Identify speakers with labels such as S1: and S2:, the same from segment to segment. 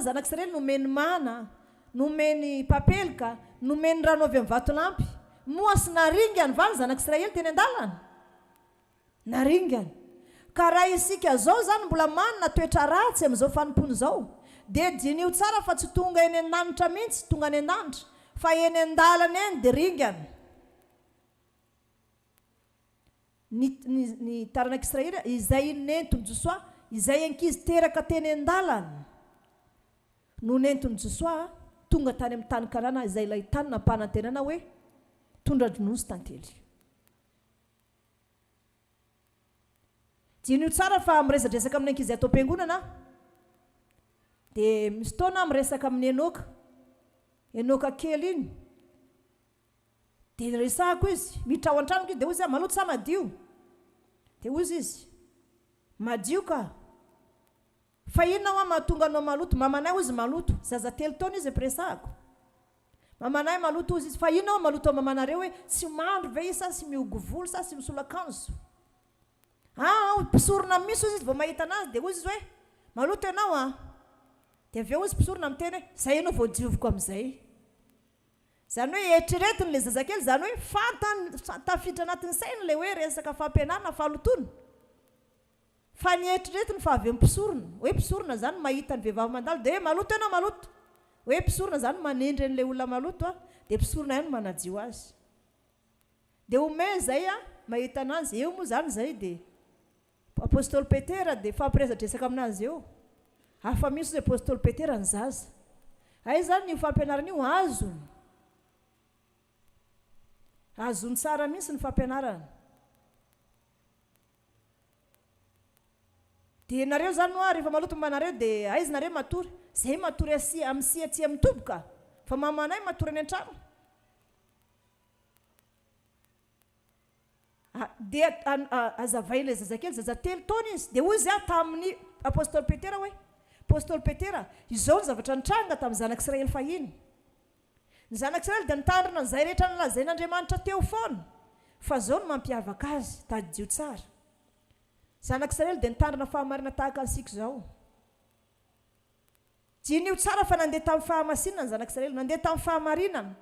S1: zanak'Israely nomeny mana, nomeny papelika, nomeny rano avy amin'ny vatolampy. Moa sy naringany va ny zanak'Israely teny an-dalana? Naringany. Ka raha isika zao zany mbola manana toetra ratsy amin'izao fanompony zao, dia dinio tsara fa tsy tonga eny an-danitra mihitsy, tonga any an-danitra, fa eny an-dalana eny dia ringany. Ny taranak'Israely izay nentiny Josoa, izay ankizy teraka teny an-dalana no nentiny Josoa tonga tany amin'ny tany Kanana, izay ilay tany nampanantenana hoe tondra-dronono sy tantely. Dinio tsara fa miresadresaka amin'ny ankizy atao am-piangonana, dia misy taona miresaka amin'ny Enoka kely iny, dia resahako izy miditra ao an-tranoko izy, dia ozy maloto sa madio? Dia ozy izy madio ka, fa inona hoa mahatonga anao maloto? Mamanay ozy maloto, zaza 3 taona izy ampiresahako. Mamanay maloto ozy izy, fa inona hoa maloto ao mamanareo hoe tsy mandro ve izy sa sy miogo volo sa sy misolo-akanjo? Pisorona misy ozy izy vao mahita anazy, dia ozy izy hoe maloto ianao a. Dia avy eo ozy pisorona amin'ny teny hoe zay ianao vao dioviko amin'izay. Zany hoe eritreretiny le zazakely, zany hoe fantany tafiditra anatin'ny sainy le hoe resaka fampianarana fahalotona. Fa ny eritreretiny fa avy amin'ny pisorona, hoe pisorona zany mahita ny vehivavy mandalo, dia hoe maloto ianao maloto. Hoe pisorona zany manendry an'ilay olona maloto a, dia pisorona ihany manadio azy. Dia ome zay a mahita anazy, eo moa zany zay dia apôstôly Petera dia fampiresadresaka aminazy eo. Hafa misy zay apôstôly Petera ny zaza. Ay zany io fampianarana io azony tsara misy ny fampianarana. Dia nareo zany noa rehefa maloto manareo dia aizy nareo matory. Zay matory amin'ny siatsy amin'ny toboka. Fa mamanay matory any an-trano. Dia azavay ilay zazakely, zaza 3 taona izy. Dia ozy tamin'ny apôstôly Petera hoe apôstôly Petera, izao ny zavatra nitranga tamin'ny zanak'Israely fahiny. Ny zanak'Israely dia nitandrina n'izay rehetra nolazain'Andriamanitra teo foana, fa zao no mampiavaka azy, tadidio tsara. Zanak'Israely dia nitandrina fahamarina tahaka ansika zao. Dinio tsara fa nandeha tamin'ny fahamasinana ny zanak'Israely, nandeha tamin'ny fahamarinana.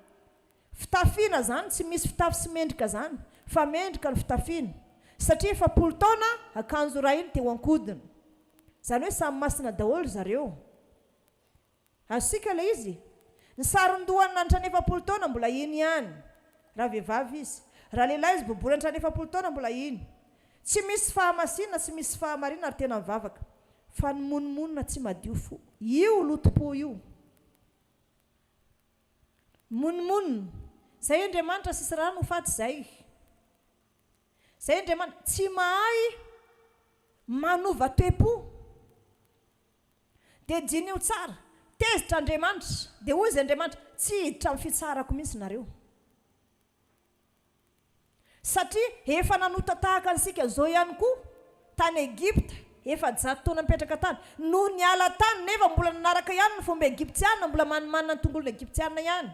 S1: Fitafiana zany tsy misy fitafy sy mendrika zany, fa mendrika ny fitafiana. Satria efa 10 taona akanjo iray iny teo an-kodiny. Zany hoe samy masina daholo zareo. Asika ilay izy, ny saron-dohany nantrany efa 10 taona mbola iny ihany. Raha vehivavy izy, raha lehilahy izy bobola nantrany efa 10 taona mbola iny. Tsy misy fahamasina sy misy fahamarina ary tena mivavaka, fa ny monomonina tsy madio fo. Io loto-po io. Monomonina. Zay Andriamanitra sisy rano faty zay. Zay Andriamanitra tsy mahay manova toe-po. Dia dinio tsara, tezitra Andriamanitra, dia ozy Andriamanitra tsy hiditra amin'ny fitsarako mihitsy nareo. Satria efa nanota tahaka ansika zao ihany koa tany Egipta, efa 100 taona mipetraka tany, no niala tany nefa mbola nanaraka ihany ny fomba Egiptiana, mbola manimanina ny tongolony Egiptiana ihany.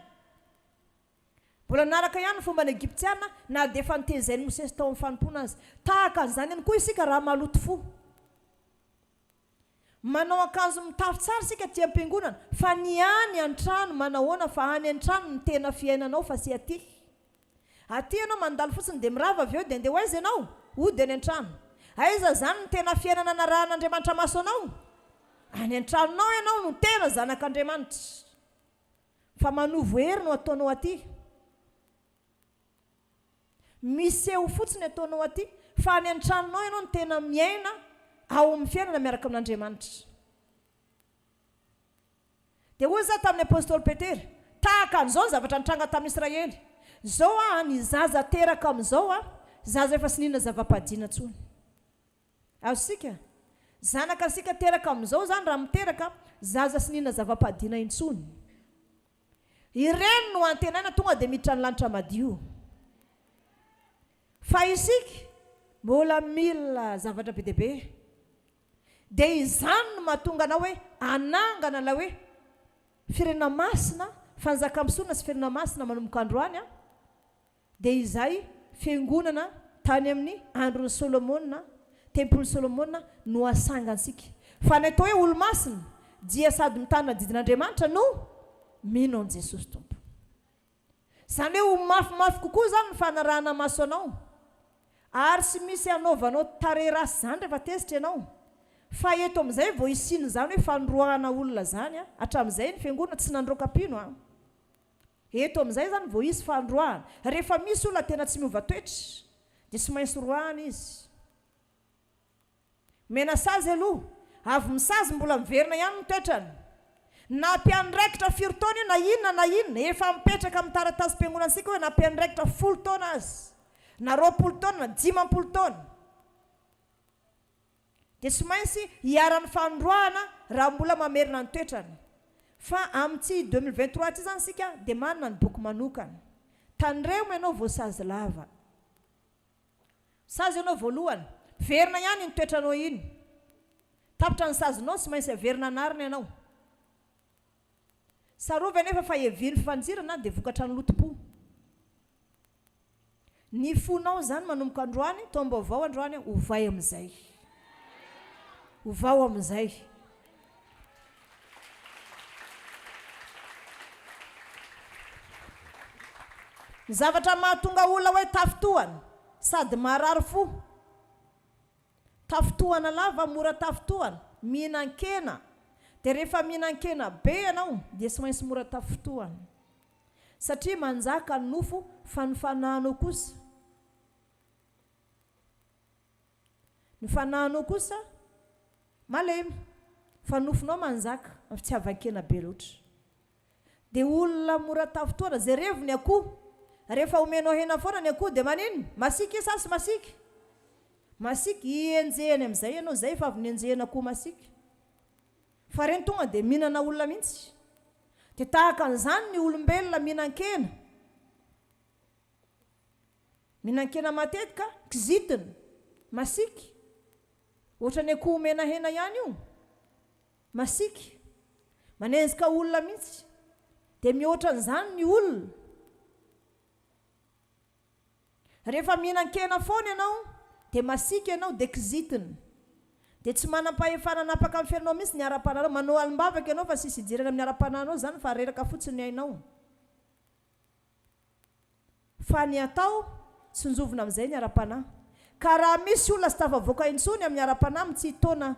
S1: Mbola nanaraka ihany ny fomba ny Egiptiana, na dia efa nitezainy Mosesy tao amin'ny fanompona azy. Tahaka an'izany ihany koa isika raha maloto fo. Manao akanjo mitafy tsara isika ty am-piangonana, fa ny any an-trano manahoana fa any an-trano ny tena fiainanao fa sy aty. Aty ianao mandalo fotsiny dia mirava avy eo dia andeha hoaiza ianao? Ody any an-trano. Aiza zany ny tena fiainana narahan'Andriamanitra maso anao? Any an-tranonao ianao no tena zanak'Andriamanitra. Fa manovo hery no ataonao aty. Miseho fotsiny ataonao aty, fa any an-tranonao ianao no tena miaina ao amin'ny fiainana miaraka amin'Andriamanitra. Dia hoy za tamin'ny apôstôly Petera, tahaka an'izao ny zavatra nitranga tamin'ny Israely. Zao ny zaza teraka amin'izao zaza efa sy nina zava-padiana tsony. Asika zanaka ansika teraka amin'izao zany raha miteraka zaza sy nina zava-padiana intsony. Ireny no antenaina tonga dia miditra ny lanitra madio. Fa isika mbola mila zavatra be dia be. Dia izany no mahatonga anao hoe anangana la hoe firenena masina, fanjaka misona sy firenena masina manomboka androany dia izay fiangonana tany amin'ny andron'ny Solomona, tempoly Solomona no asangansika. Fa ny atao hoe olo-masina dia sady mitana didin'Andriamanitra no mino an Jesosy tompo. Zany hoe ho mafimafy kokoa zany ny fanarahana maso anao, ary sy misy anaovanao tare rasy zany rehefa tezitra ianao. Fa eto amin'izay vao isiny zany hoe fandroahana olona zany hatramin'izay ny fiangonana tsy nandroakapino a. Eto amin'izay zany vao isy fandroahana. Rehefa misy olona tena tsy miova toetra dia tsy maintsy roahana izy. Mena sazy aloha, avy misazy mbola miverina ihany ny toetrany. Na mpiandraikitra 4 taona na inona efa mipetraka amin'ny taratasy mpiangonana ansika hoe na mpiandraikitra 10 taona azy, na 20 taona na 50 taona, dia tsy maintsy hiara-ny fandroahana raha mbola mamerina ny toetrany. Fa amin'ity 2023 ty zany sika dia manana ny boky manokana. Tandremo ianao vao sazy lava. Sazy ianao voalohany, verina ihany ny toetranao iny. Tapitra ny sazinao tsy maintsy averina anarina ianao. Sarova nefa fa heviany fifanjirana dia vokatra ny lotom-po. Ny fonao zany manomboka androany, taom-baovao androany, ovay amin'izay. Ovao amin'izay. Ny zavatra mahatonga olona hoe tafitohana sady marary fo. Tafitohana lava mora tafitohana, mihinan-kena. Dia rehefa mihinan-kena be ianao dia tsy maintsy mora tafitohana. Satria manjaka ny nofo fa ny fanahinao kosa. Ny fanahinao kosa malemy, fa nofonao manjaka amin'ny fitiavan-kena be loatra. Dia olona mora tafitohana zay revony akoho. Rehefa omenao hena foana ny akoho dia manino? Masika sasy masika. Masika ienjehany amin'izay ianao, zay fa avy nienjehana akoho masika. Fa reny tonga dia mihinana olona mihitsy. Dia tahaka an'izany ny olombelona mihinan-kena. Mihinan-kena matetika kizitina, masika. Ohatra ny akoho omena hena ihany io, masika. Manenjika olona mihitsy. Dia mihoatra an'izany ny olona. Rehefa mihinan-kena foana ianao dia masika ianao dia kizitina. Dia tsy manam-pahefana napaka amin'ny fiainanao mihitsy ny ara-pananao. Manao alim-bavaka ianao fa sisy idirana amin'ny ara-pananao zany fa reraka fotsiny ainao. Fa ny atao tsinjovina amin'izay ny ara-panahy. Ka raha misy olona sy tafavoaka intsony amin'ny ara-panahy amin'ny tsy taona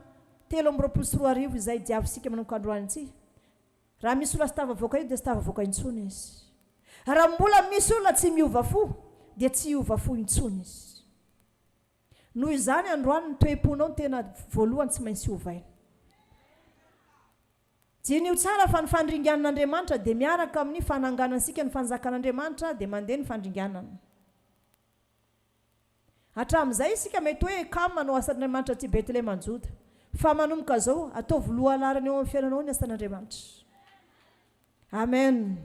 S1: 324 izay diavisika manomboka androany ity. Raha misy olona sy tafavoaka io dia sy tafavoaka intsony izy. Raha mbola misy olona tsy miova fo dia tsy hiova fo intsony izy. Noho izany androany ny toe-ponao tena voalohany tsy maintsy ovaina. Jiny io tsara fa ny fandringanan'Andriamanitra dia miaraka amin'ny fananganantsika ny fanjakan'Andriamanitra dia mandeha ny fandringanana. Hatramin'izay isika mety hoe kamo manao asan'Andriamanitra ty Betlehema Juda. Fa manomboka zao ataovy lohalarany eo amin'ny fiainanao ny asan'Andriamanitra. Amen.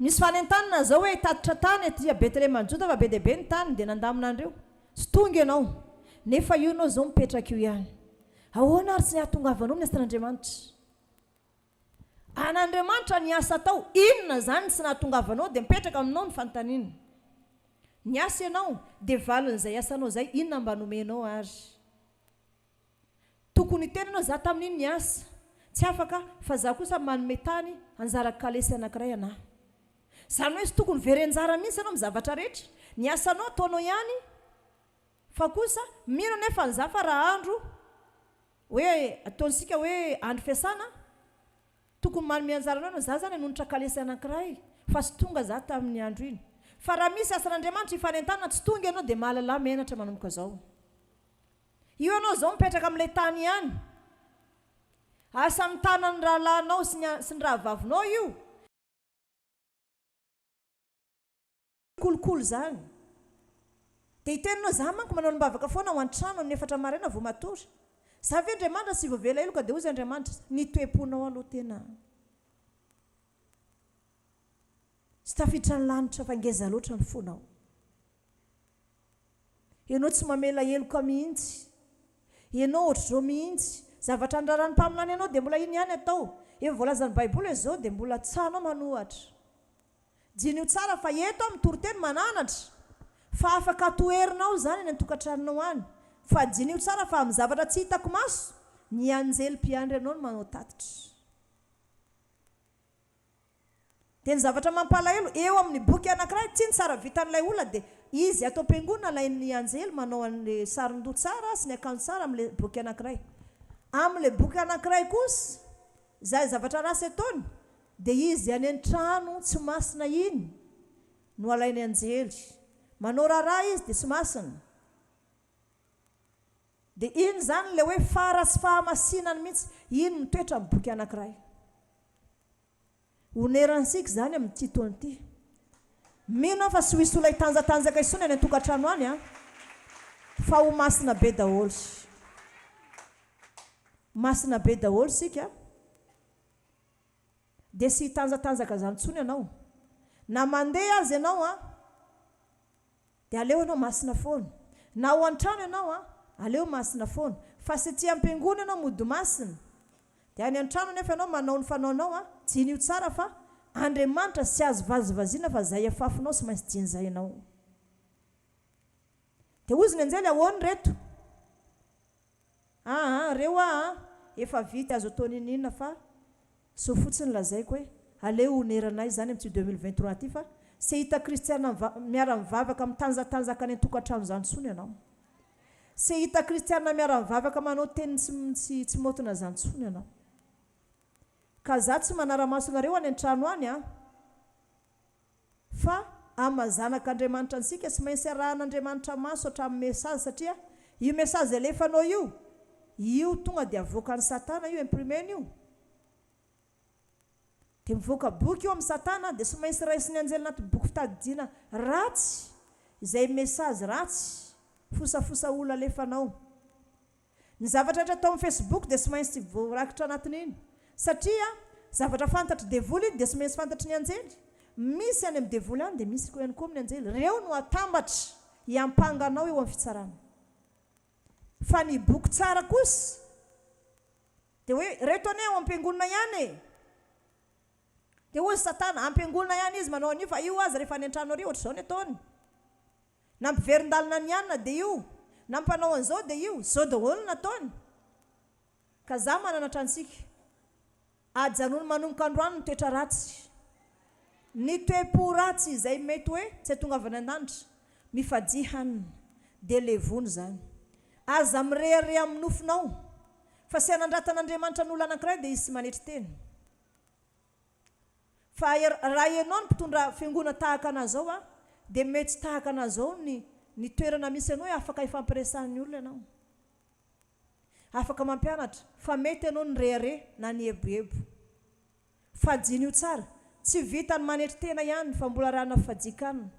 S1: Misy fanentanana zao hoe tatitra tany aty Betlehema Juda fa be dia be ny tany dia nandaminandreo. Sy tonga ianao. Nefa io ianao zao mipetraka io ihany. Ahoana ary tsy nahatongavanao ny asan'Andriamanitra? An'Andriamanitra ny asa atao, inona zany tsy nahatongavanao dia mipetraka aminao ny fanontaniana. Ny asa ianao dia valin'izay asanao zay, inona mba nomenao ary? Tokony tenanao za tamin'iny ny asa. Tsy afaka fa za kosa manome tany anjara kalesy anankiray ana. Zany hoe sy tokony verenjara mihitsy ianao amin'ny zavatra rehetra. Ny asanao ataonao ihany. Fa kosa mino nefa ny za fa raha andro hoe ataonsika hoe andro fiasana, tokony manome anjara anao za zany hanonitra kalesy anankiray. Fa sy tonga za tamin'ny andro iny. Fa raha misy asan'Andriamanitra hifanentanana tsy tonga ianao dia mahalala menatra manomboka zao. Io ianao zao mipetraka amin'ilay tany ihany. Asa amin'ny tanan'ny rahalahinao sy ny rahavavinao io. Kolokolo zany. Dia hitenanao za manko manao alim-bavaka foana ao an-trano amin'ny 4 maraina vao matory. Za ve Andriamanitra sy voavela elo ka dia hozy Andriamanitra ny toe-ponao aloha tena. Sy tafiditra ny lanitra fa ngeza loatra ny fonao. Ianao tsy mamela eloka mihitsy. Ianao ohatr'izao mihitsy. Zavatra andrarany mpaminany ianao dia mbola iny ihany atao. Efa voalazan'ny Baiboly izao dia mbola tsanao manohatra. Jiny io tsara fa eto amin'ny toriteny mananatra. fa afaka toerinao zany ny tokatranonao any fa jinio tsara fa amin'ny zavatra tsy hitako maso ny anjely mpiandry anao no manao tatitra dia ny zavatra mampalahelo eo amin'ny boky anankiray tsy ny tsara vitan'ilay olona dia izy atao am-piangonana lain'ny anjely manao an'le sarin-doha tsara sy ny akanjo tsara amin'le boky anankiray amin'le boky anankiray kosa zay zavatra rasy ataony dia izy any an-trano tsy masina iny no alainy anjely manao raharaha izy dia tsy masina dia iny zany le hoe fara sy fahamasinany mihitsy iny mitoetra amin'ny boky anankiray honeransika zany amin'ny titony ity mino fa sy hoisy olona hitanjatanjaka isony any an-tokantrano any a fa ho masina be daholo masina be daholo sika dia sy hitanjatanjaka zany ntsony ianao na mandeha azy ianao a dia aleo ianao masina foana na ho an-trano ianao a aleo masina foana fa sy ty am-piangona ianao mody masina dia any an-trano nefa ianao manao ny fanaonao a jinio tsara fa Andriamanitra sy azo vazivaziana fa zay afafinao sy maintsy jiny ianao dia ozy ny anjely ahoany reto reo efa vita azo atao ninina fa so fotsiny lazaiko hoe aleo honeranay zany amin'ty 2023 ty fa sy hita kristiana miara-mivavaka mitanjatanjaka any an-tokantrano zany tsony ianao sy hita kristiana miara-mivavaka manao teny tsy motina zany tsony ianao ka za tsy manara-maso nareo any an-trano any fa amazanak'Andriamanitra ansika sy maintsy arahan'Andriamanitra maso hatramin'ny mesazy satria io mesazy alefanao io tonga dia avoakan'ny satana io imprimeny io dia mivoaka boky io amin'ny satana dia sy maintsy raisiny anjely anaty boky fitadidiana ratsy izay mesazy ratsy fosafosa olona alefanao ny zavatra rehetra atao amin'ny Facebook dia sy maintsy voarakitra anatiny iny satria zavatra fantatry devoly iny dia sy maintsy fantatry ny anjely misy any amin'ny devoly any dia misy ihany koa amin'ny anjely reo no atambatra hiampanganao eo amin'ny fitsarana fa ny boky tsara kosa dia hoe reto ane ao am-piangonana ihany dia hoy satana am-piangonana ihany izy manao an'io fa io azy rehefa any an-trano ary ohatr'izao ny ataony na mpiverin-dalina ny anina dia io na mpanao an'izao dia io zao daholo nataony ka za manana transika ajanony manomboka androany ny toetra ratsy ny toe-po ratsy izay mety hoe tsy hatongavana an-danitra mifadia hanina dia levony zany aza mirehare amin'ny nofinao fa sy hanandratan'Andriamanitra n'olona anankiray dia izy sy manetry teny fa raha ianao ny mpitondra fiangona tahaka anazao dia mety tahaka anazao ny toerana misy ianao hoe afaka ifampiresahan'ny olona ianao afaka mampianatra fa mety ianao ny rehare na ny eboebo fa jinio tsara tsy vita ny manetry tena ihany fa mbola rahana fadikanina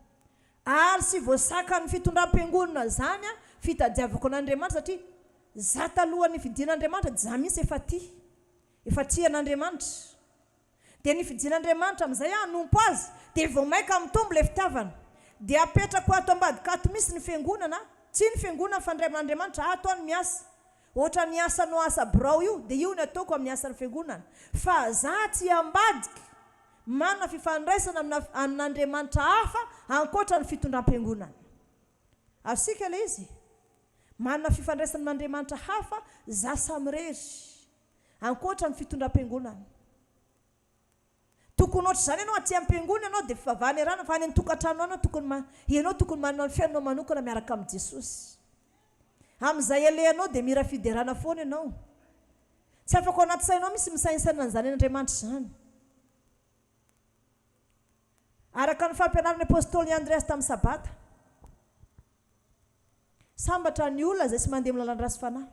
S1: ary sy voasaka ny fitondram-piangonana zany fitadiavako an'Andriamanitra satria za talohan'ny fidin'Andriamanitra dia za misy efa tia an'Andriamanitra dia ny fidin'Andriamanitra amin'izay nompo azy dia vao maika mitombo ilay fitiavana dia apetrako ato ambadikato misy ny fiangonana tsy ny fiangonana fandriaman'Andriamanitra ato any miasa ohatra ny asanao asa birao io dia io ny ataoko amin'ny asan'ny fiangonana fa za tsy ambadika manana fifandraisana amin'Andriamanitra hafa ankoatra ny fitondram-piangonana asika ilay izy manana fifandraisana amin'Andriamanitra hafa za samirery ankoatra ny fitondram-piangonana tokony ohatra zany ianao aty am-piangonana ianao dia fivavahany arana fa any an-tokantrano ianao tokony manana ny fiainanao manokana miaraka amin'ny Jesosy amin'izay alehanao dia mira fiderana foana ianao tsy afaka ao anaty sainao misy misainsana n'izany an'Andriamanitra zany araka ny fampianaran'ny apôstôly Andreas tamin'ny sabata sambatra ny olona izay tsy mandeha amin'ny lalan'ny rasy fanahy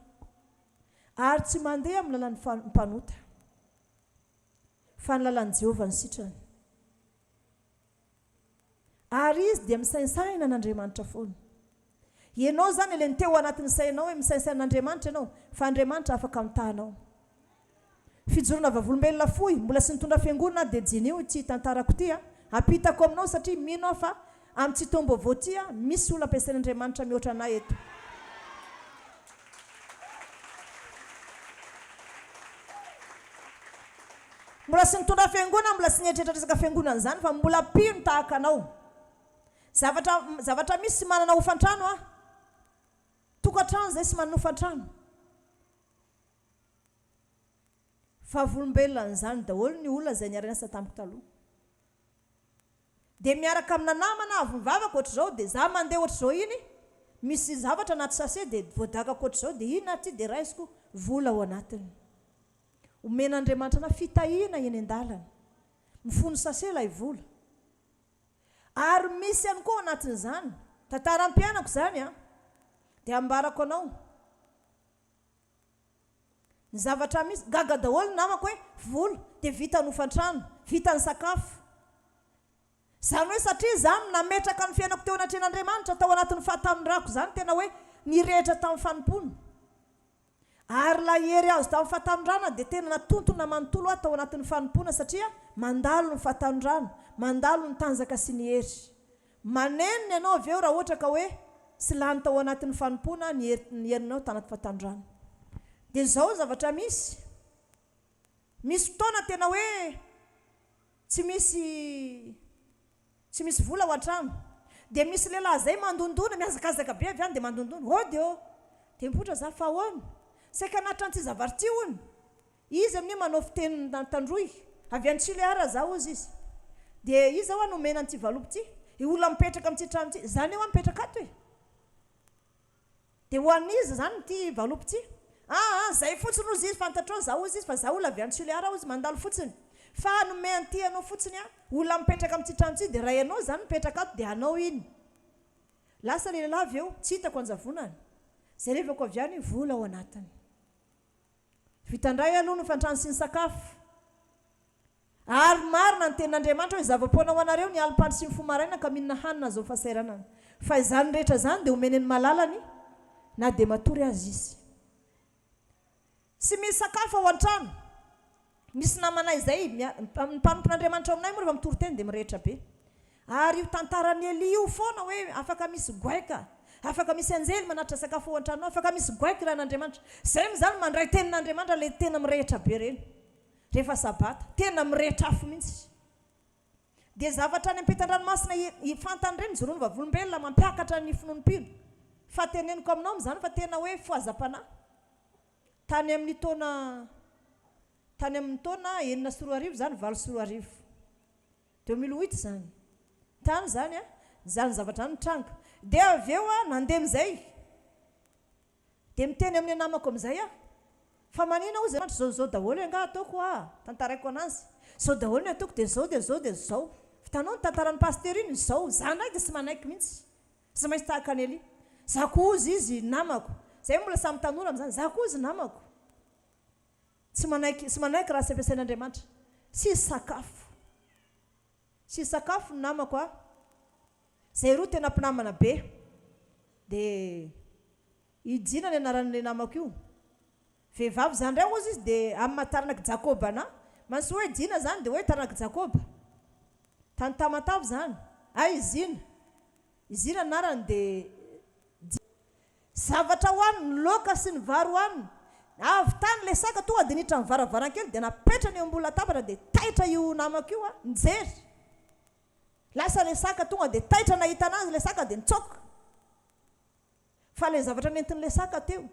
S1: ary tsy mandeha amin'ny lalan'ny mpanota fa ny lalan'i Jehovah ny sitrany ary izy dia misaisaina n'Andriamanitra foana ianao zany ilay ny teo anatin'ny sainao hoe misaisain'Andriamanitra ianao fa Andriamanitra afaka mitahanao fijoroana vavolombelona fohy mbola sy nitondra fiangonana dia jinio tsy tantarako ty apitako aminao satria mino fa amin'ny tsy tombo voty misy olona ampiasain'Andriamanitra mihoatra anay eto mbola sy nitondra fiangonana mbola sy nieritretra resaka fiangonana zany fa mbola pino tahaka anao zavatra misy sy manana hofantrano a tokantrano zay sy manana hofantrano fa volombelona zany daholo ny olona zay niarana tamiko taloha dia miaraka amina namana avy mivavaka ohatr'izao dia za mandeha ohatr'izao iny misy zavatra anaty sase dia voadakako ohatr'izao dia ina ty dia raisiko vola ao anatiny omen'Andriamanitra na fitahina eny an-dalana mifono sase ilay vola ary misy ihany koa anatin'izany tantaram-pianako zany a dia ambarako anao ny zavatra misy gaga daholo namako hoe vola dia vita ny hofantrano vita ny sakafo zany hoe satria zany nametraka ny fiainako teo anatren'Andriamanitra tao anatin'ny fahatamindrako zany tena hoe nirehitra tamin'ny fanompona ary lahery azo tamin'ny fahatamindrana dia tena natontona manontolo aho tao anatin'ny fanompona satria mandalo ny fahatamindrana mandalo ny tanjaka sy ny hery manenony ianao avy eo raha ohatra ka hoe sy lany tao anatin'ny fanompona ny herinao tanaty fahatamindrana dia zao zavatra misy fotoana tena hoe tsy misy vola ao an-trano dia misy lehilahy zay mandondona miazakazaka be avy any dia mandondona ody eo dia mipotra za fa ahoana saika anatra an'ity zavarity ony izy amin'ny manao fiteny tandroy avy any Chiliara zao izy dia izy zao nomena an'ity valopy ity i olona mipetraka amin'ity trano ity zany eo mipetraka ato e dia ho an'izy zany ity valopy ity zay fotsiny ozy izy fantatrao zao izy fa za olona avy any Chiliara izy mandalo fotsiny fa nome an'ity anao fotsiny a olona mipetraka amin'ity trano ity dia raha ianao zany mipetraka ato dia anao iny lasa lehilahy avy eo tsy hitako anjavonany zay revako avy any vola ao anatiny vitandray aloha ny fantrano sy ny sakafo ary marina ny tenin'Andriamanitra hoe zava-poana ho anareo ny alim-pandry sy ny fomaraina ka mihinana hanina zao fahasahiranana fa izany rehetra zany dia omeny ny malalany na dia matory azy izy sy misy sakafo ao an-trano misy namanay zay mpanompon'Andriamanitra aminay moa rehefa mitory teny dia mirehetra be ary io tantarany Eli io foana hoe afaka misy goaika afaka misy anjely manatra sakafo ao an-trano afaka misy goaika raha n'Andriamanitra zay zany mandray tenin'Andriamanitra le tena mirehetra be reny rehefa sabata tena mirehetra afo mihitsy dia zavatra any ampitan-dranomasina fantany reny jorono vavolombelona mampiakatra ny finonom-pino fa teneniko aminao am'izany fa tena hoe foazam-panahy tany amin'ny taona 9 zany 7 2008 zany tany zany a zany zavatra ny tranga dia avy eo a nandeha amin'izay dia miteny amin'ny namako amin'izay a fa manina ozy zao daholo nga ataoko tantaraiko anazy zao daholo ny ataoko dia zao fitanao ny tantaran'ny paster iny zao zanahy dia sy manaiky mihitsy sy maintsy tahaka any Eli zako ozy izy namako zay mbola samy tanora amin'izany zako ozy namako sy manaiky raha sy ampiasain'Andriamanitra sy sakafo ny namako a zay roa tena mpinamana be dia ijina ny anaran'ilay namako io vehivavy zany ray ozy izy dia amin'ny mataranaky Jakoba ana mansy hoe jina zany dia hoe taranaky Jakoba tany tamatavy zany izina anarany dia zavatra hoaniny loka sy ny vary hoaniny avy tany le saka tonga dia nitra ny varavaran-kely dia napetra ny eo ambony latabatra dia taitra io namako io nijery lasa le saka tonga dia taitra nahita anazy le saka dia nitsoka fa le zavatra nentin'le saka teo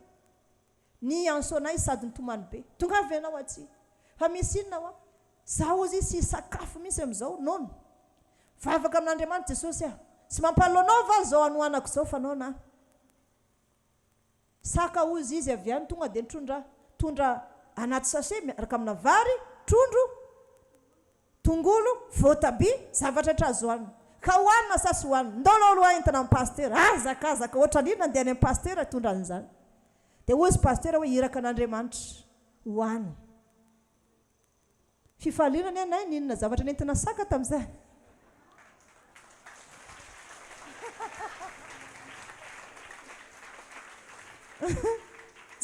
S1: ny ansonay sady nitomany be tonga avy ianao atsy fa misy inona ho zaho ozy sy sakafo misy amin'izao nono vavaka amin'Andriamanitra Jesosy sy mampalonao va zao anoanako zao fa naona saka ozy izy avy any tonga dia tondra anaty sase miaraka amina vary trondro tongolo voatabia zavatra trazo hoanina ka hoanina sasy hoanina ndolo entana amin'ny paster azakazaka ohatra nina andeha any amin'ny paster tondra an'izany dia ozy paster hoe iraka an'Andriamanitra hoanina fifalinany anay ninona zavatra nentina saka tamin'izany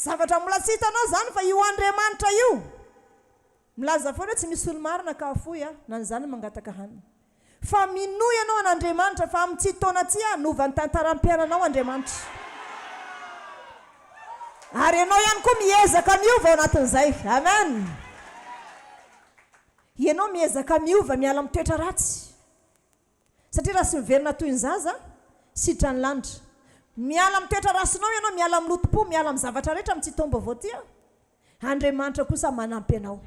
S1: zavatra mbola tsy hitanao zany fa io Andriamanitra io milaza foana hoe tsy misy olo-marina ka afoy na nyzany mangataka hanina fa minoy ianao an'Andriamanitra fa amin'ity taona ty nova ny tantaram-piainanao Andriamanitra ary ianao ihany koa miezaka miova ao anatin'izay amen ianao miezaka miova miala mitoetra ratsy satria raha sy miverina toy ny zaza sidra ny lanitra. Miala amin'ny toetra rasinao ianao, miala amin'ny lotom-po, miala amin'ny zavatra rehetra amin'ny tsy tombo avao tia. Andriamanitra kosa manampy anao.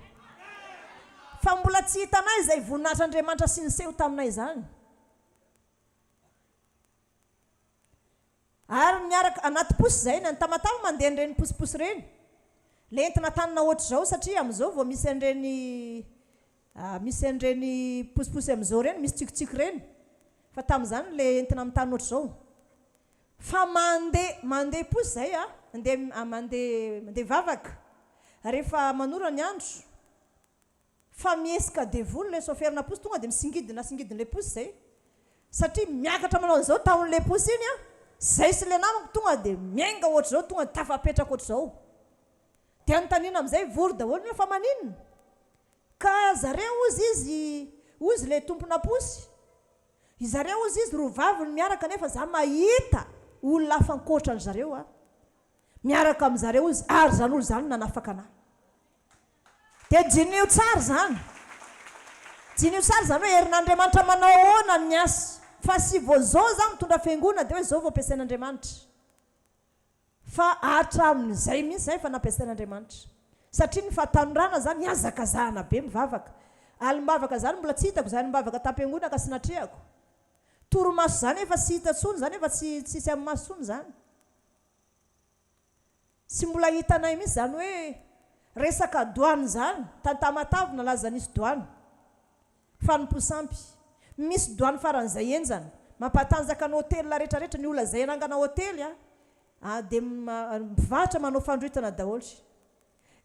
S1: Fa mbola tsy hitanay izay voninahitr'Andriamanitra sy niseho taminay izany. Ary miaraka anaty posy izay ny tamatama mandeha an'ireny posiposy ireny. Le entina tanina ohatr' izao satria amin'izao vao misy an'ireny posiposy amin'izao ireny, misy tsikitsiko ireny. Fa tamin'izany le entina mitany ohatr' izao. Fa mandeha posy izay mandeha vavaka. Rehefa manora ny andro, fa miesika devoly le soferina posy tonga dia misingidina le posy izay. Satria miakatra manao an'izao taon'le posy iny zay sy le namako tonga dia miainga ohatr' izao, tonga tafapetraka ohatr' izao. Dia anontaniana amin'izay vory daholo fa maninona? Ka zareo ozy le tompona posy. Zareo ozy izy rovaviny miaraka nefa za mahita olona hafa-ankoatra ny zareo miaraka amin'izareo ozy ary zany olo zany nanafaka anahy. Dia jinio tsara zany. Jinio tsara zany hoe herin'Andriamanitra manao ahoana ny asa. Fa sy voazao za mitondra fiangonana dia hoe zao vao ampiasain'Andriamanitra. Fa hatramin'izay mihitsy zay fa nampiasain'Andriamanitra. Satria ny fahatanorana zany hiazakazahana be mivavaka. Alim-bavaka zany mbola tsy hitako zany mivavaka tam-piangonana ka sy natrehako. Toromaso zany efa tsy hita tsony zany efa tsy sy amin'ny maso tsony zany. Sy mbola hitanay mihitsy zany hoe resaka doany zany, tantamatavy nalaza nisy doany. Fa nimposampy. Misy doany faran'izay enjana. Mampatanjaka ny hotely rehetrarehetra ny olona izay anangana hotely dia mivatra manao fandroitana daholo.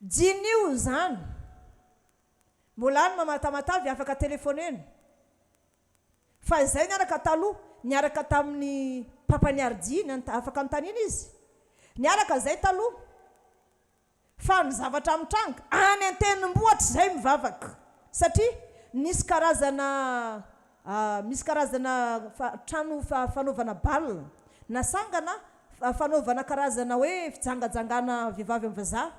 S1: Jinio zany. Mbola any mamatamatavy afaka telefoneny. Fa izay niaraka taloha, niaraka tamin'ny papany Arjiny, afaka nontaniana izy. Niaraka izay taloha. Fa ny zavatra mitranga, any an-tenimbohatra izay mivavaka. Satria misy karazana trano fanaovana balle. Nasangana fanaovana karazana hoe fijangajangana vehivavy amin'ny vazaha.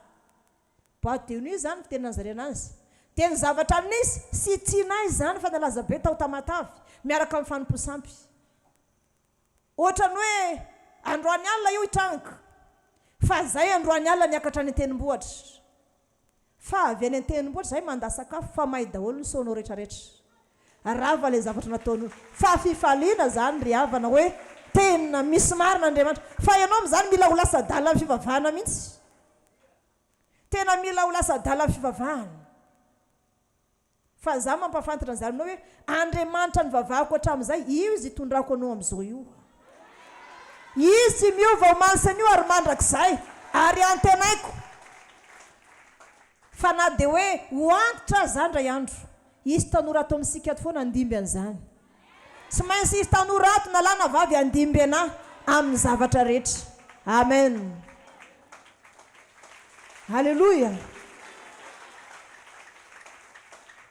S1: Boîte de nuit zany fitenana zareo anazy. Dia ny zavatra amin'izy sy tianay zany fa nalaza be tao tamatavy miaraka amin'ny fanimposampy. Ohatrany hoe androany alina io hitranga. Fa zay androany alina niakatra ny an-tenimbohatra. Fa avy any an-tenimbohatra zay mandaa sakafo fa may daholo ny saonao rehetrarehetra. Rava le zavatra nataon'olo. Fa fifaliana zany ry havana hoe tena misy marina Andriamanitra. Fa ianao amin'izany mila ho lasa adala amin'ny fivavahana mihitsy. Tena mila ho lasa adala amin'ny fivavahana. Fa za mampafantatra an'izany hoe Andriamanitra ny vavahako hatramin'izay, io izy hitondrako anao amin'izao io. Izy miova omansany io ary mandrakizay ary antenaiko. Fa na dia hoe hoantitra zany ray andro. Izy tanora ato amintsika ato foana andimby an'izany. Tsy maintsy izy tanora ato nalana vavy andimby anahy amin'ny zavatra rehetra. Amen. Halleluja.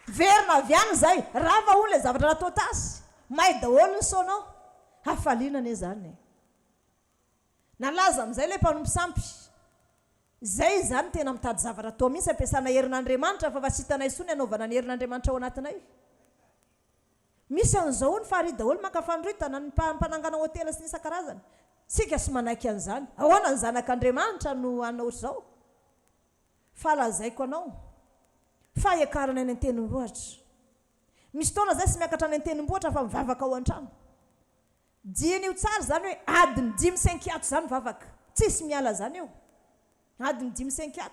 S1: Verina avy any zay, rava olona zavatra natao tasy. May daholo ny saonao. Hafaliana anie zany. Nalaza amin'izay ilay mpanomposampy. Zay zany tena mitady zavatra atao mihitsy ampiasana herin'Andriamanitra fa tsy hitanay intsony hanaovana ny herin'Andriamanitra ao anatinay. Misy an'izao ny fahary daholo mankafandroitana ny mpanangana hotely sy ny isan-karazany. Sika sy manaiky an'izany. Ahoana ny zanak'Andriamanitra no anao ohatr'izao? Fa lazaiko anao. Fa hiakarana any an-tenimbohatra. Misy taona zay sy miakatra any an-tenimbohatra fa mivavaka ao an-trano. Diany io tsara zany hoe adiny 5 zany mivavaka. Tsisy miala zany eo. Adiny 5.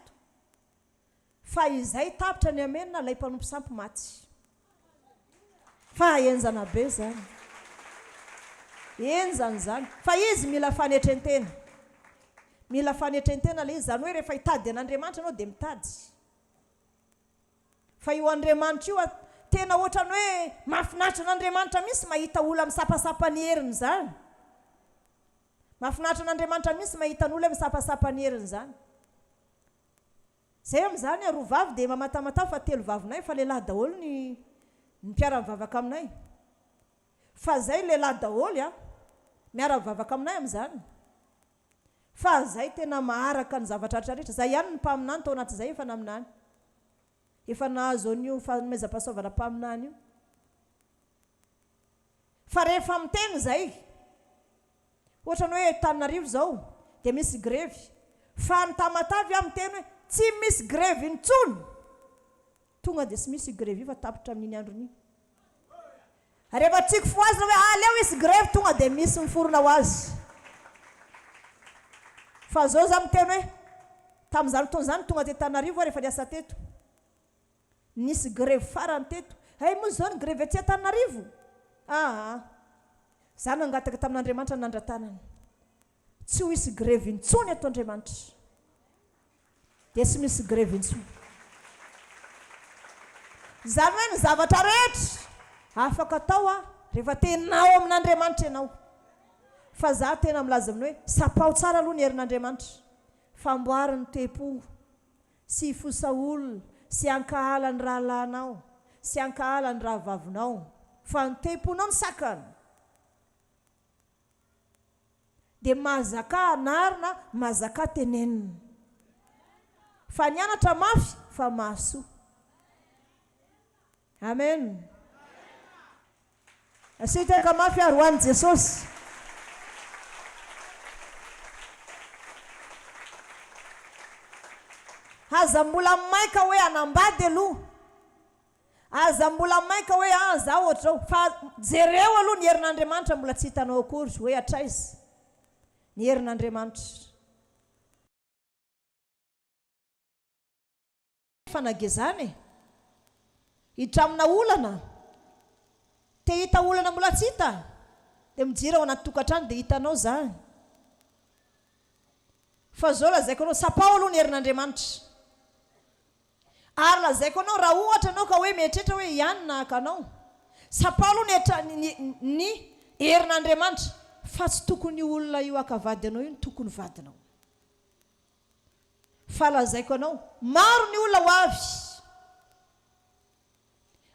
S1: Fa izay tapitra ny amenina ilay mpanomposampy maty. Fa enjana be zany. Enjana zany. Fa izy mila fanetrentena. Mila fanetrentena ilay izy zany hoe rehefa hitady an'Andriamanitra anao dia mitady. Fa io Andriamanitra io tena ohatrany hoe mahafinaritra an'Andriamanitra mihitsy mahita olona misapasapa ny heriny zany. Mahafinaritra an'Andriamanitra mihitsy mahita ny olona misapasapa ny heriny zany. Zay amin'izany rovavy dia mamatamatavy fa 3 vavinay fa lehilahy daholo ny mpiara-mivavaka aminay. Fa zay lehilahy daholo miara-mivavaka aminay amin'izany. Fa zay tena maharaka ny zavatra rehetrarehetra. Zay ihany ny mpaminany tao anaty zay efa naminany. Efa nahazo an'io fanomezam-pahasoavana mpaminany io. fa rehefa miteny zay ohatra ny hoe Tananarivo zao dia misy grevy fa ny Tamatavy miteny hoe tsy misy grevy intsony tonga dia tsy misy grevy fa tapitra amin'iny andron'iny rehefa tsiko fo azy hoe aleo isy grevy tonga dia misy miforona ho azy fa zao za miteny hoe tamin'izany fotoana zany tonga te Tananarivo rehefa niasa teto nisy grevy farany teto moa zao ny grevy aty Tananarivo za nangataka tamin'Andriamanitra nandra-tanany tsy ho isy grevy intsony ato Andriamanitra dia tsy misy grevy intsony zany hoe ny zavatra rehetra afaka atao rehefa tenao amin'Andriamanitra ianao fa za tena milaza amin'ny hoe sapao tsara aloha ny herin'Andriamanitra famboariny tempo sy fosaolona sy ankahala ny rahalanao sy ankahala ny raha vavinao fa ny temponao ny sakany dia mahazaka anarina mahazaka tenenina fa ny anatra mafy fa mahasoa amen asitaka mafy ary ho an'i Jesosy aza mbola maika hoe anambady aloha aza mbola maika hoe za ohatra zao fa jereo aloha ny herin'Andriamanitra mbola tsy hitanao akory hoe atraizy ny herin'Andriamanitra fanagezany hitramina olana te hita olana mbola tsy hita dia mijiry ao anaty tokantrano dia hitanao zany fa zao lazaiko anao sapao aloha ny herin'Andriamanitra ary lazaiko anao raha ohatra anao ka hoe mieritreritra hoe ianona akanao sapao aloha ny herin'Andriamanitra fa tsy tokony olona io akavady anao io ny tokony vadinao fa lazaiko anao maro ny olona ho avy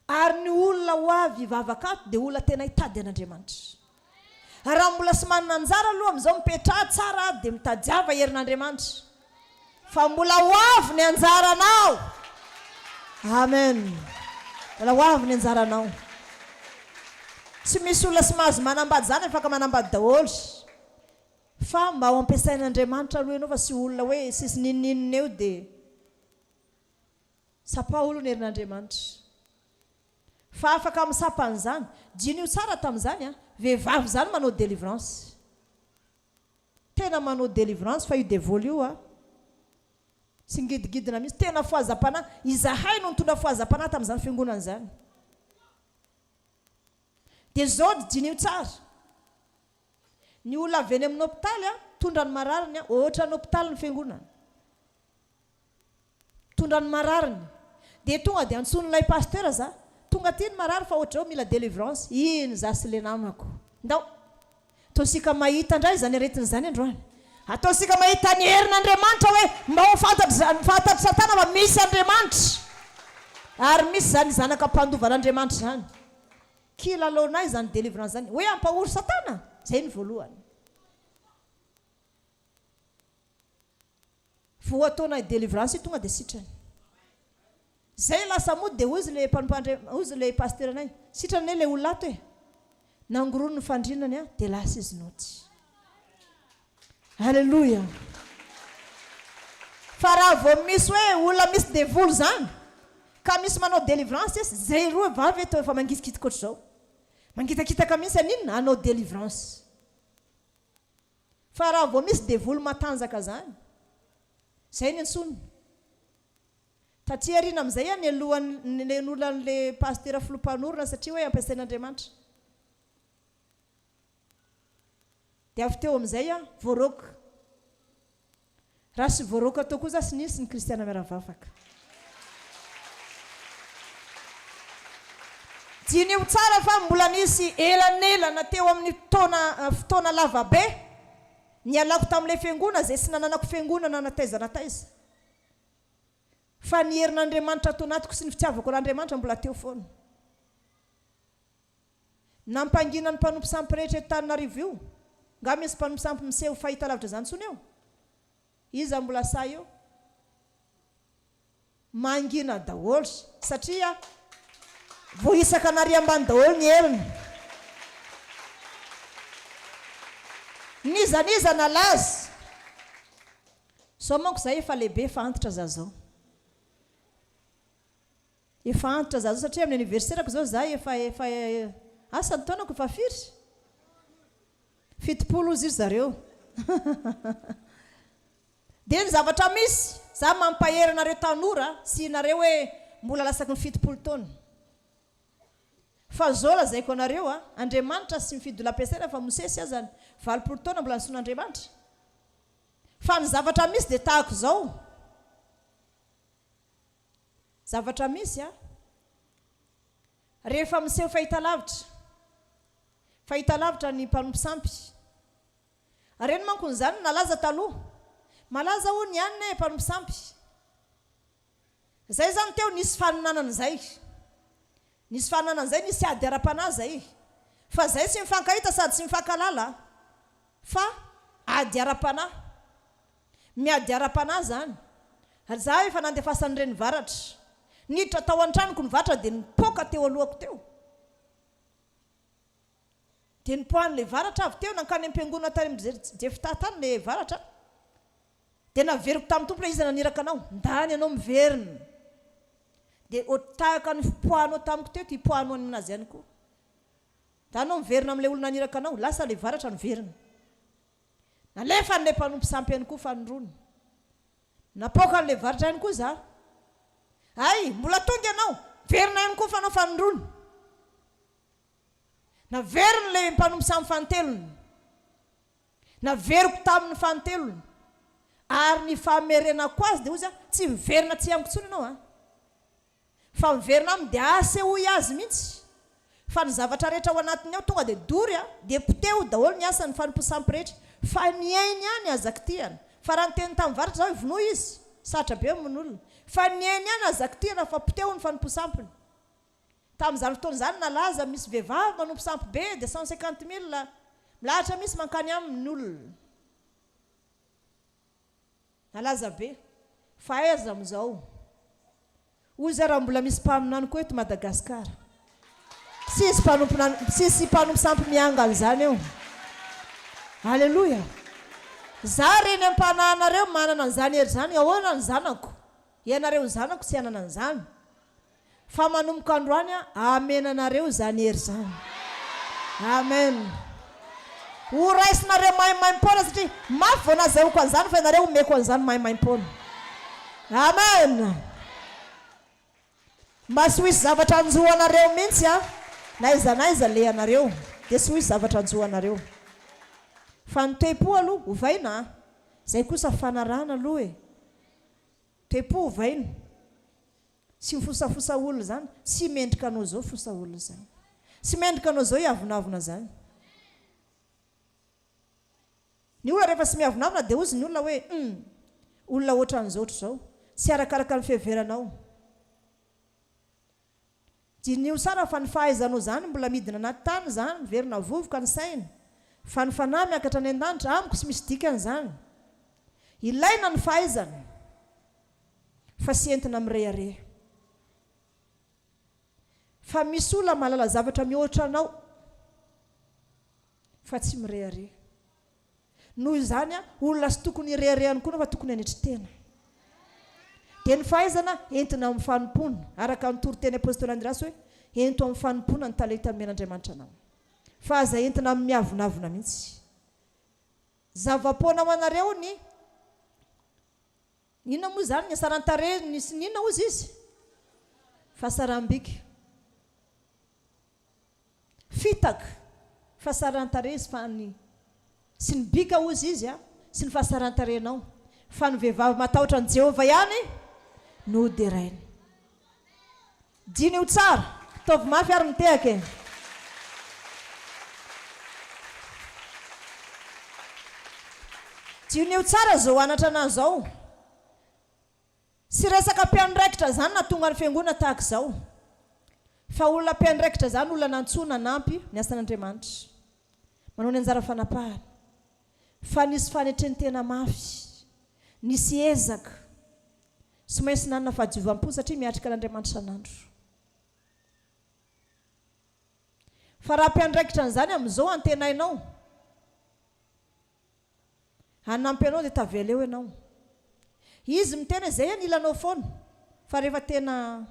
S1: ary ny olona ho avy vavakato dia olona tena hitady an'Andriamanitra raha mbola sy manana anjara aloha amin'izao mipetraha tsara dia mitadiava herin'Andriamanitra fa mbola ho avy ny anjaranao amen mbola ho avy ny anjaranao tsy misy olona sy mahazo manambady zany afaka manambady daholo fa mba ho ampiasain'Andriamanitra aloha ianao fa sy olona hoe sisy ninoninona eo dia sapa olo ny herin'Andriamanitra fa afaka misapan'izany dino io tsara tamin'izany vehivavy zany manao délivrance tena manao délivrance fa io Voalohan'Ny io sy ngidingidina mihitsy tena foazam-panahy izahay no nitondra foazam-panahy tamin'izany fiangonana zany dia zao dino io tsara ny olona avy eny amin'ny hôpitaly tondra ny marariny ohatra ny hôpitaly ny fiangonana tondra ny marariny dia tonga dia antson'ilay pasteur za tonga ty ny marary fa ohatrao mila délivrance iny za sy le namako ndao ataosika mahita ndray zany aretin'izany androany ataosika mahita ny herin'Andriamanitra hoe mba ho fantatry Satana fa misy Andriamanitra ary misy zany zanaka mpandovan'Andriamanitra zany kilalonay zany délivrance zany hoe ampahory Satana zay ny voalohany vo ataonay délivrance tonga dia sitrany zay lasa mody dia ozy le pasteur anay sitrany le olona ato nangorono ny fandrinany dia lasa izy noty halleluja fa raha vao misy hoe olona misy devoly zany ka misy manao délivrance zay roa vavy eto efa mangitakitaka oatra zao mangitakitaka mihitsy aninona anao délivrance fa raha vao misy devoly matanjaka zany zay ny antsony tatria arina amin'izay ny alohan'ny ololan'le pasteur filompanorona satria hoe ampiasain'Andriamanitra dia avy teo amin'izay voaroka raha sy voaroka atao koa za sy nisy ny kristiana miara-bavaka diny io tsara fa mbola nisy elanelana teo amin'ny fotoana lavabe ny alako tamin'ilay fiangonana zay sy nananako fiangonana nataiza fa ny herin'Andriamanitra atao anatiko sy ny fitiavako an'Andriamanitra mbola teo foana nampangina ny mpanompo sampy rehetra eto Tananarivo io nga misy mpanompo sampy miseho fahita lavitra zany tsony eo iza mbola sa eo mangina daholo satria voisaka nary ambany daholo ny heriny nizaniza nalaza so manko zay efa lehibe efa antitra zazao efa antitra zazao satria amin'ny anniversaireko zao za efa asa ny taonako efa firy 70 izy zareo dia ny zavatra misy za mampahery anareo tanora sy nareo hoe mbola lasaky ny 70 taona fa zao lazaiko anareo Andriamanitra sy mifidy lampiasaina fa mosesy azany 20 taona mbola nisoan'Andriamanitra fa ny zavatra misy dia tahako zao zavatra misy rehefa miseho fahitalavitra ny mpanompo sampy reny manko nyzany nalaza taloha malaza ho ny anina mpanompo sampy zay zany teo nisy faninanan'zay nisy ady ara-panahy zay fa zay tsy mifankahita sady tsy mifankalala fa ady ara-panahy miady ara-panahy zany za efa nandefasany reny varatra niditra tao an-tranoko ny varatra dia nipoka teo alohako teo dia nipohan'le varatra avy teo nankany am-piangonana tany jefita tany le varatra dia naveriko tamin'ny tompo le izy naniraka anao ndany anao miverina dia tahaka ny fipohanao tamiko teo ty pohanao aminazy ihany koa da anao miverina amin'ilay olona naniraka anao lasa le varatra niverina nalefa n'le mpanompo sampy ihany koa fanondrony napoka n'le varatra ihany koa za ay mbola tonga ianao verina ihany koa fa anao fanondrony naverina le mpanompo sampy fantelony naveriko tamin'ny fantelony ary ny famerenako azy dia ozy tsy miverina tsy amiko tsony ianao fa miverina aminy dia asehoy azy mihitsy fa ny zavatra rehetra ao anatiny ao tonga dia dory dia poteo daholo ny asany fanompo sampy rehetra fa niainy any azaki tiana fa raha nyteny tamin'ny varatra zao ivono izy satra be amin'olona fa niainy any azaki tiana fa poteo ny fanompo sampiny tamin'izany fotoana zany nalaza misy vehivavy manompo sampy be dia 150 000 milahatra misy mankany amin'ny olona nalaza be fa aiza amin'izao ozy raha mbola misy mpaminany koa eto Madagasikara sisy mpanompo sampy miangany zany eo halleloja za reny ampanahanareo manana an'izany hery zany ahoana ny zanako ianareo zanako tsy anana an'izany fa manomboka androany amenanareo zany hery zany amen ho raisinareo maimaimpona satria mafy vao nazahoako an'izany fa ianareo omeko an'izany maimaimpona amen mba sy hoisy zavatra anjohanareo mihitsy naiza le anareo dia sy hoisy zavatra anjohanareo fa ny toe-po aloha hovaina zay kosa fanarana aloha toe-po hovaina sy mifosafosa olona zany sy mendrika anao zao fosa olona zany sy mendrika anao zao hiavonavona zany ny olona rehefa sy miavonavona dia ozy ny olona hoe olona ohatran'izao zao sy arakaraka ny fiheveranao dinio sara fa ny fahaizanao zany mbola midina anaty tany zany miverina vovoka ny saina fa ny fanahy miakatra any an-danitra amiko sy misy dikany zany ilaina ny fahaizana fa sy entina mirehareha fa misy olona mahalala zavatra mihoatra anao fa tsy mirehareha noho izany olona sy tokony hireharehany koa fa tokony anetry tena dia ny fahaizana entina amin'ny fanompona araka ny toro-teny apôstôly Andrasy hoe ento amin'ny fanompona ny talenta men'Andriamanitra anao fa aza entina amin'ny miavonavona mihitsy zava-poana ho anareo ny inona moa zany ny asaran-tare nisy ninona ozy izy fahasaram-bika fitaka fahasaran-tare izy fa ny sy ny bika ozy izy sy ny fahasaran-tarenao fa ny vehivavy matahotra ny Jehovah ihany no derainy diny ho tsara tovy mafy ary mitehaka diny ho tsara zao anatra anazy zao sy resaka mpiandraikitra zany na tonga ny fiangonana tahaka izao fa olona mpiandraikitra zany olona nantsona nampy ny asan'Andriamanitra manao ny anjara fanapahana fa nisy fanetreny tena mafy nisy ezaka sy maintsy nanana fahadiovam-po satria miatrika an'Andriamanitra sanandro fa raha mpiandraikitra an'izany amin'izao antenainao hanampy anao dia taveleo ianao. Izy mitena izay any ilanao foana fa rehefa tena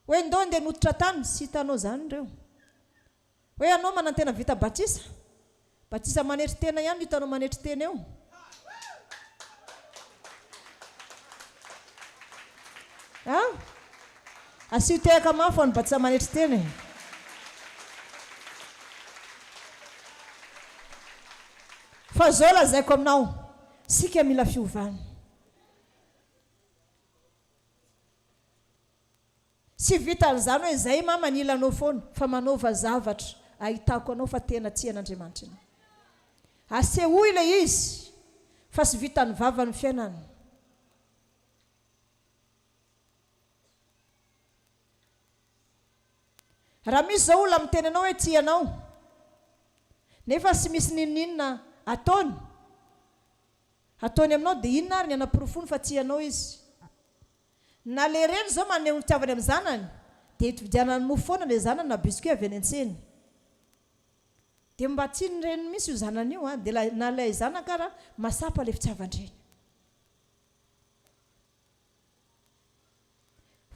S1: hoe ndao andeha nototra tany sy hitanao zany ireo hoe anao manantena vita batisa manetry tena ihany no hitanao manetry tena eo. Asio tehaka mafy ho any batisa manetry tena e. Fa zao lazaiko aminao sika mila fiovana. Tsy vitan'izany hoe izay mama nilanao foana fa manaova zavatra ahitako anao fa tena tsy an'Andriamanitra ianao. Asehoy ilay izy fa sy vitany vava ny fiainany. Raha misy zao olona miteny anao hoe tia anao nefa sy misy ninninina ataony aminao dia inona ary ny anam-porofony fa tia anao izy. Na le reny zao maneho ny fitiavany amin'ny zanany dia itovidianany mofo foana le zanany na biscuit avy any an-tsena. Dia mba tsy ny reny misy io zanany io dia na ilay zanaka raha masapa le fitiavan-dreny.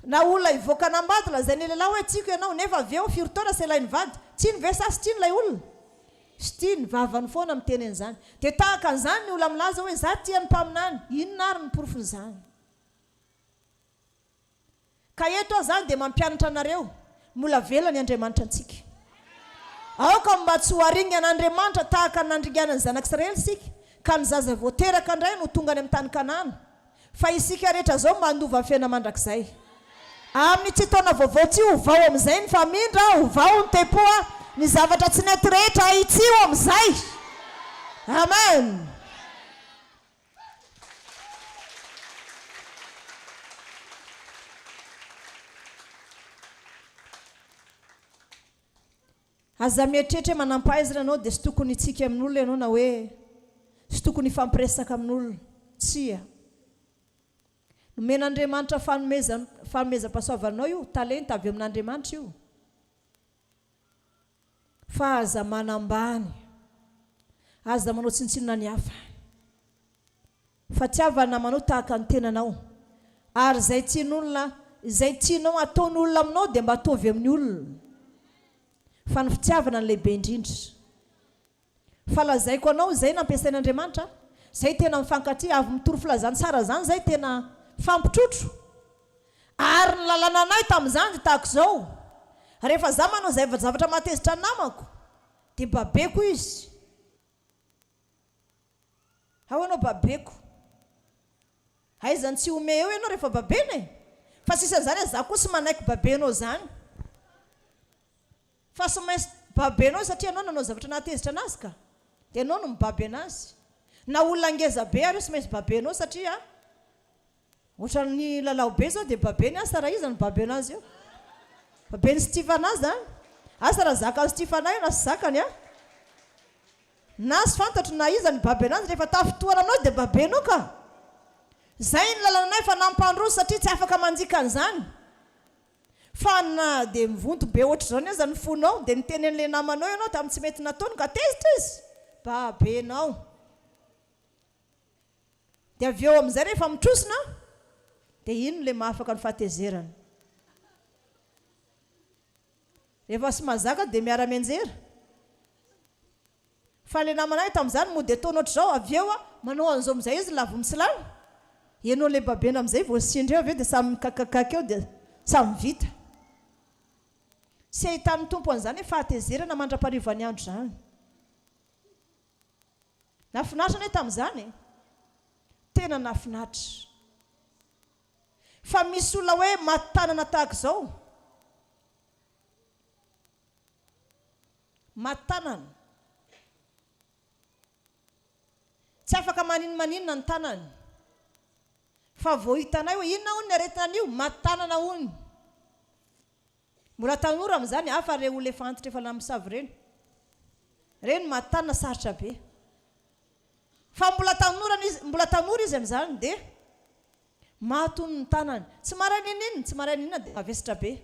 S1: Na olona ivoaka anambady lazay ny lehilahy hoe tiako ianao nefa avy eo firy taona sy ilainy vady tsy ny vesa sy tiany ilay olona sy tiany vavany foana miteny an'izany. Dia tahaka an'izany ny olona milaza hoe za tia ny mpaminany inona ary ny porofon'izany. Ka eto zany dia mampianatra anareo mola vela ny Andriamanitra antsika. Aoka mba tsy ho aringany an'Andriamanitra tahaka nandringanany zanak'Israely sika ka ny zaza voateraka indray no tonga any amin'ny tany Kanana. Fa isika rehetra zao mandova fiaina mandrakizay. Amin'ny tsy taona vaovao tsy ho vao amin'izay ny famindra, ho vao ny tempoa, ny zavatra tsy nety rehetra itsio amin'izay. Amen. Aza mieritreritra hoe manam-pahaizana anao dia sy tokony hitsika amin'olona ianao na hoe sy tokony hifampiresaka amin'olona. Tsia. Nomen'Andriamanitra fanomezam-pahasoavanao io, talenta avy amin'Andriamanitra io. Fa aza manambany, aza manao tsinontsinona ny hafa. Fa tiavana manao tahaka ny tenanao. Ary izay tian'olona, izay tianao ataon'olona aminao dia mba atovy amin'ny olona. Fa ny fitiavana ny lehibe indrindra. Fa lazaiko anao izay nampiasain'Andriamanitra, izay tena mifankatia avy mitoro filazany tsara zany, izay tena fampitrotro. Ary ny lalana anay tamin'izany dia tahaka izao. Rehefa za manao zavatra matezitra ny namako dia babeko izy. Ao anao babeko. Aizany tsy ome eo ianao rehefa babena. Fa sisa an'izany za koa sy manaiky babenao zany. Fa sy maintsy babenao satria anao nanao zavatra natezitra anazy ka. Dia anao no mibaby anazy. Na olona ngeza be ary sy maintsy babenao satria ohatran'ny lalao be zao dia babeny asa raha iza no baby anazy eo. Babeny sy tifanazy asa raha zakany sy tifana io na sy zakany na sy fantatro na iza ny baby anazy rehefa tafitoana anao dia babenao ka. Zay ny lalanay fa nampandroso satria tsy afaka manjika an'izany. Fa na dia mivonto be ohatr' izany aza ny fonao dia niteny an'ilay namanao ianao tamin'ny tsy mety nataony ka tezitra izy babenao. Dia avy eo amin'izay rehefa mitrosina dia ino ilay mahafaka ny fahatezerana. Rehefa sy mazaka dia miara-mianjera. Fa ilay namanay tamin'izany mody ataonao ohatr'izao avy eo manao an'izao amin'izay izy lavo misilany. Ianao ilay babena amin'izay voasindry eo avy eo dia samy mikakakaka eo dia samy vita. Sy ahitan'ny tompo an'izany hoe fahatezerana mandra-parivany andro zany. Nafinaritra anie tamin'izany tena nafinaritra. Fa misy olona hoe maty-tanana tahaka izao. Maty-tanana. Tsy afaka maninona ny tanany. Fa vao hitanay hoe inona hono ny aretinan'io maty-tanana hono. Mbola tanora amin'izany hafa re olona efa antitra efa lamisavy reny. Reny maty-tanana sarotra be. Fa mbola tanora izy amin'izany dia maty hono ny tanany. Tsy maray ninina dia mavesatra be.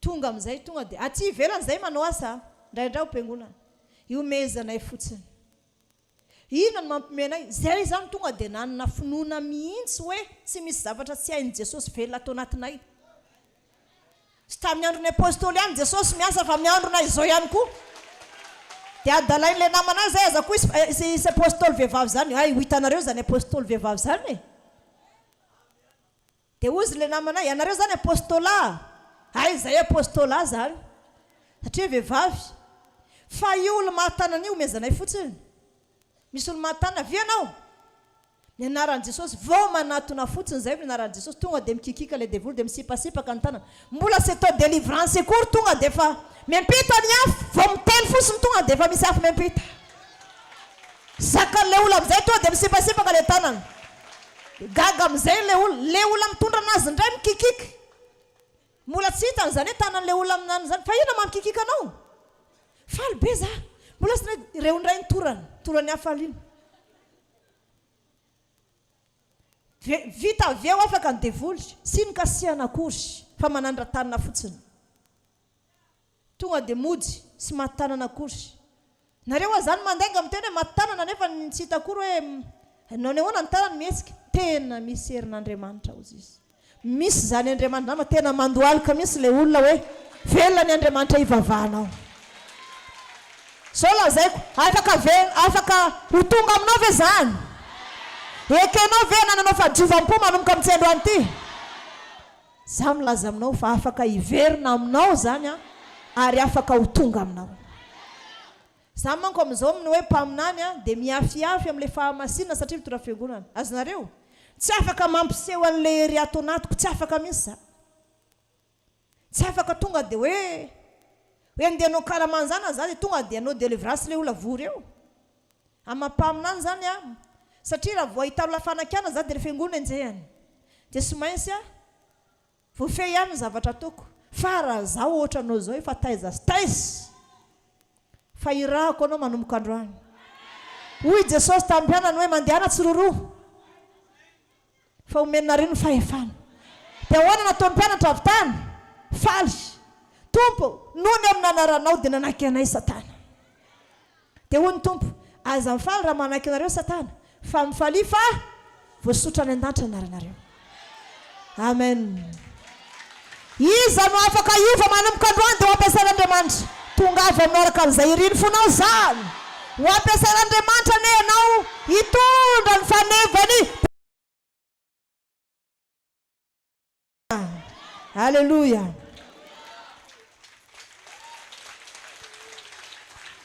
S1: Tonga amin'izay tonga dia aty ivelany izay manao asa. Indraindray ho mpiangonana. Io mezanay fotsiny. Ina ny mampimenay zay zany tonga dia nanana finoana mihitsy hoe tsy misy zavatra tsy hain'i Jesosy velona atao anatinay. Sy tamin'ny andron'ny apôstôly ihany Jesosy miasa fa miandronay izao ihany koa. Dia adalain'ilay namana zay aza koa isy apôstôly vehivavy zany. Ay, ho hitanareo zany apôstôly vehivavy zany e. Dia ozy ilay namana, ianareo zany apôstôla. Ay, zay apôstôla zany. Satria vehivavy. Fa io olo mahatanana io omezanay fotsiny. Misy olo mahatana vianao. Ny anaran'i Jesosy vao manatona fotsiny zay ny anaran'i Jesosy tonga dia mikikika ilay devoly dia misipasipaka ny tanana. Mbola sy atao délivrance akory tonga dia fa miampita ny afo. Vao miteny fotsiny tonga dia fa misy afo miampita. Zakan'ilay olo amin'izay tonga dia misipasipaka ilay tanana. Gaga amin'izay ilay olo mitondra anazy indray mikikika. Mbola tsy hitany zany hoe tanan'ilay olo aminany zany. Fa ina mamikikika anao? Faly be za. Mbola sy ireo indray torany hafaliana. Vita avy eo afaka ny devoly. Sy ny kasiana akory fa manandra-tanana fotsiny. Tonga dia mody sy maty-tanana akory. Nareo zany mandainga miteny hoe maty-tanana nefa tsy hita akory hoe nanao ahoana ny tanana mihetsika. Tena misy herin'Andriamanitra ozy izy. Misy zany Andriamanitra nama tena mandohalika misy ilay olona hoe velona ny Andriamanitra ivavahanao. So lazaiko afaka ho tonga aminao ve zany? Ekenao ve nananao fahadiovampo manomboka amin'ny androany ity? Za milaza aminao fa afaka hiverina aminao zany ary afaka ho tonga aminao. Za manko amin'izao amin'ny hoe mpaminany dia miafiafy amin'ilay fahamasina satria mitondra fiangonana. Azonareo? Tsy afaka mampiseho an'ilay hery ato anatiko, tsy afaka mihitsy za. Tsy afaka tonga dia hoe andeha anao karamany zany za dia tonga dia anao délivrance ilay olona vory eo. Amampaminany zany satria raha vao ahita olona fanakana za dia fiangonana enjehany. Dia sy maintsy voafehy ihany ny zavatra ataoko. Fa raha zaho ohatra anao zao efa taiza sy taiza. Fa irahako anao manomboka androany. Hoy Jesosy tamin'ny mpianany hoe mandehana tsiroroa. Fa omenareo ny fahefana. Dia ahoana nataon'ny mpianatra avy tany? Faly. Tompo, nony amin'ny anaranao dia nanaky anay Satana. Dia hoy ny Tompo, aza mifaly raha manaky anareo Satana. Fa mifaly fa voasotra ny an-danitra anaranareo. Amen. Iza no afaka iova manomboka androany dia ho ampiasain'Andriamanitra. Tonga avy aminaraka amin'izay iriny fonao zany. Ho ampiasain'Andriamanitra ne ianao hitondra ny fanevany. Halleluja.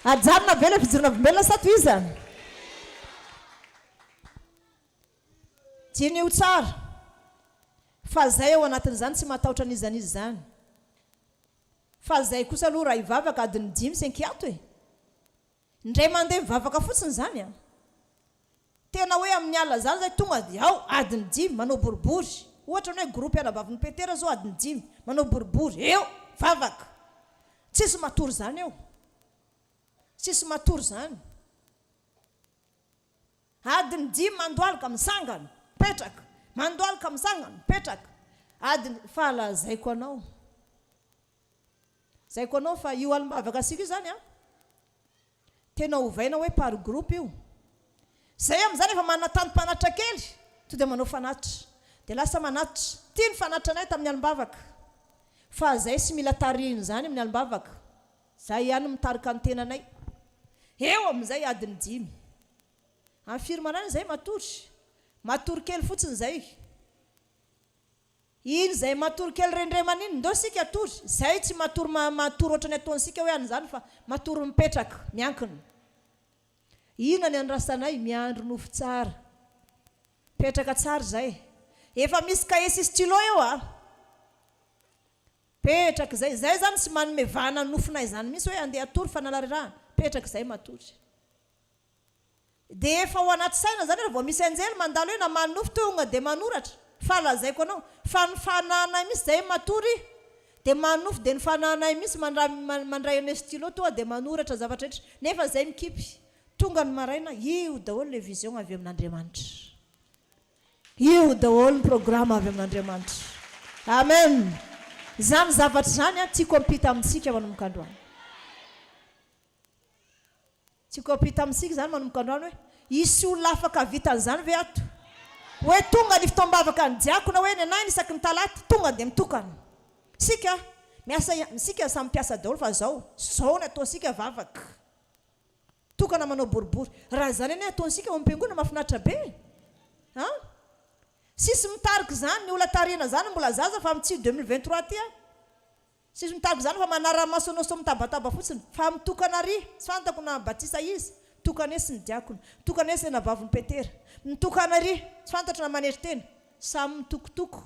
S1: Ajanona vela fijorona vombelona sa toy izany. Tiany ho tsara. Fa zay ao anatin'izany tsy matahotra an'izany zany. Fa zay kosa aloha raha hivavaka adiny 5 sy ankiato e. Indray mandeha mivavaka fotsiny zany Tena hoe amin'ny alina zany zay tonga dia ao adiny 5 manao boribory. Ohatra hoe groupe anabavin'ny Petera zao adiny 5 manao boribory. Eo vavaka. Tsisy matory zany eo. Tsisy matory zany. Adiny 5 mandoalika misangana, petraka. Mandoalika misangana, petraka. Adiny falazaiko anao. Zaiko anao fa io alim-bavaka sika zany tena ovaina hoe par groupe io. Zay amin'izany efa manatany mpanatra kely, to dia manao fanatitra. Dia lasa manatitra. Tia ny fanatitra anay tamin'ny alim-bavaka. Fa zay sy mila tarihiny zany amin'ny alim-bavaka. Zay ihany mitarika ny tenanay. Eo amin'izay adiny 5. Amin'ny firmanany zay matory. Matory kely fotsiny zay. Iny zay matory kely rendremana iny ndao sika tory. Zay tsy matory matory ohatrany ataonsika hoe an'izany fa matory mipetraka, miankina. Ina ny andrasanay miandro nofo tsara. Petraka tsara zay. Efa misy cahier sy stylo eo Petraka zay. Zay zany sy manome vahana nofonay zany misy hoe andeha atory fa nalarerahana. Petraka zay matory. Dia efa ho anaty saina zany raha vao misy anjely mandalo hoe namany nofo tonga dia manoratra. Fa lazaiko anao fa ny fananay misy zay matory dia manofo dia ny fananay misy mandray ny stylo toa dia manoratra zavatra rehetra. Nefa zay mikipy. Tonga ny maraina io daholo le vision avy amin'Andriamanitra. Io daholo ny programme avy amin'Andriamanitra. Amen. Zany zavatra zany tiako ampita amintsika manomboka androany. Tiako ampita amintsika zany manomboka androany hoe isy olona afaka vitan'izany ve ato hoe tonga ny fotoam-bavaka ny diakona hoe ny anahy ny isaky ny talata tonga dia mitokana sika samy mpiasa daholo fa zao ny ataonsika vavaka tokana manao boribory raha zany anie ataonsika mampiangona mahafinaritra be sisy mitarika zany ny olona tarina zany mbola zaza fa mitsy 2023 ty sisy mitarika zany fa manara-maso anao so mitabataba fotsiny fa mitokana ry tsy fantako na batisa izy tokana esy ny diakona tokana esy na vavy ny petera mitokana ry tsy fantatra na manery tena samy mitokotoko